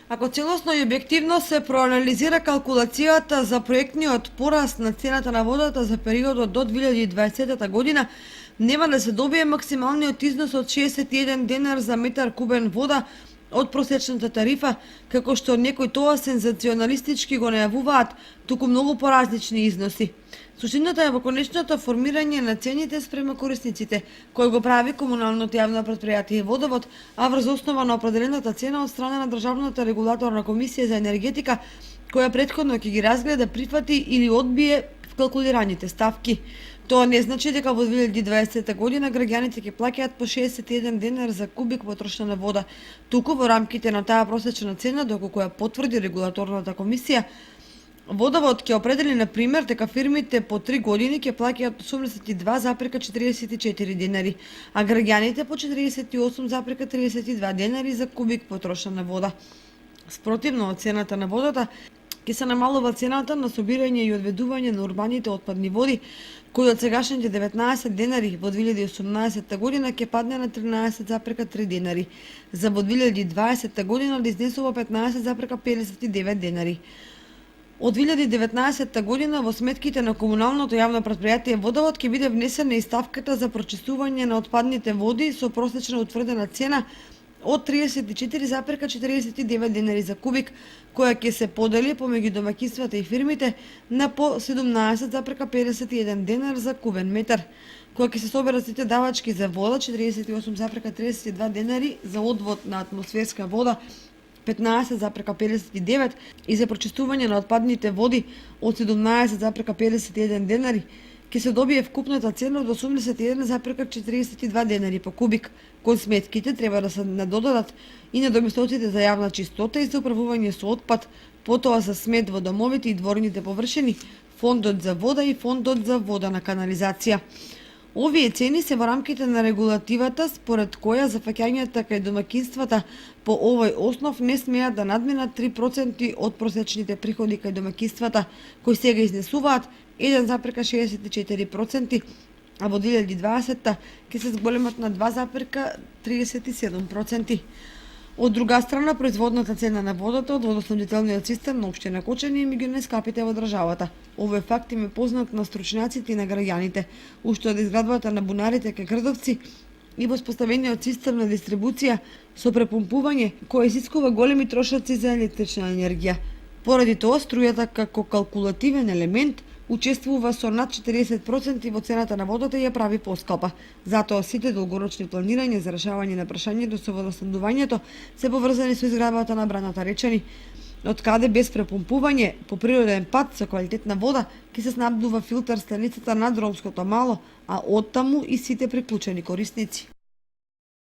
Ако целосно и објективно се проанализира калкулацијата за проектниот пораст на цената на водата за периодот до 2020 година, нема да се добие максималниот износ од 61 денар за метар кубен вода од просечната тарифа, како што некои тоа сензационалистички го најавуваат, туку многу поразлични износи. Суштината е во конечното формирање на цените спрема корисниците, кој го прави комуналното јавно претпријатие Водовод, а врз основа на определената цена од страна на Државната регулаторна комисија за енергетика, која претходно ќе ги разгледа, прифати или одбие калкулираните ставки. Тоа не значи дека во 2020 година граѓаните ќе плаќаат по 61 денар за кубик потрошена вода, туку во рамките на таа просечна цена, доколку ја потврди регулаторната комисија, Водовод ќе определи на пример дека фирмите по 3 години ќе плаќаат 82,44 денари, а граѓаните по 48,32 денари за кубик потрошена вода. Спротивно од цената на водата, ќе се намалува цената на собирање и одведување на урбаните отпадни води, кој од сегашните 19 денари во 2018 година ќе падне на 13,3 денари, за во 2020 година да изнесува 15,59 денари. Од 2019 година во сметките на комуналното јавно претпријатие Водовод ќе биде внесена и ставката за прочистување на отпадните води со просечна утврдена цена од 34,49 денари за кубик, која ќе се подели помеѓу домаќинствата и фирмите на по 17,51 денар за кубен метар. Кога ќе се соберат сите давачки за вода, 48,32 денари за одвод на атмосферска вода, 15,59 и за прочистување на отпадните води од 17,51 денари, ќе се добие вкупната цена од 81,42 денари по кубик. Кон сметките треба да се надодадат и надоместоците за јавна чистота и за управување со отпад, потоа за смет во домовите и дворните површини, фондот за вода и фондот за вода на канализација. Овие цени се во рамките на регулативата според која зафаќањата кај домаќинствата по овој основ не смеат да надминат 3% од просечните приходи кај домаќинствата, кои сега изнесуваат 1,64%, а во 2020 ќе се зголемат на 2,37%. Од друга страна, производната цена на водата од водоснабдителниот систем на општина Кочани е меѓу најскапите во државата. Овој факт им е познат на стручњаците и на граѓаните, уште од изградбата на бунарите кај Грдовци и воспоставениот систем на дистрибуција со препумпување кој изискува големи трошоци за електрична енергија. Поради тоа, струјата како калкулативен елемент учествува со над 40% во цената на водата и ја прави поскапа. Затоа сите долгорочни планирања за решавање на прашањето со водоснабдувањето се поврзани со изградбата на браната Речани, од каде без препумпување по природен пат со квалитетна вода ќе се снабдува филтер станицата над Ромското мало, а оттаму и сите приклучени корисници.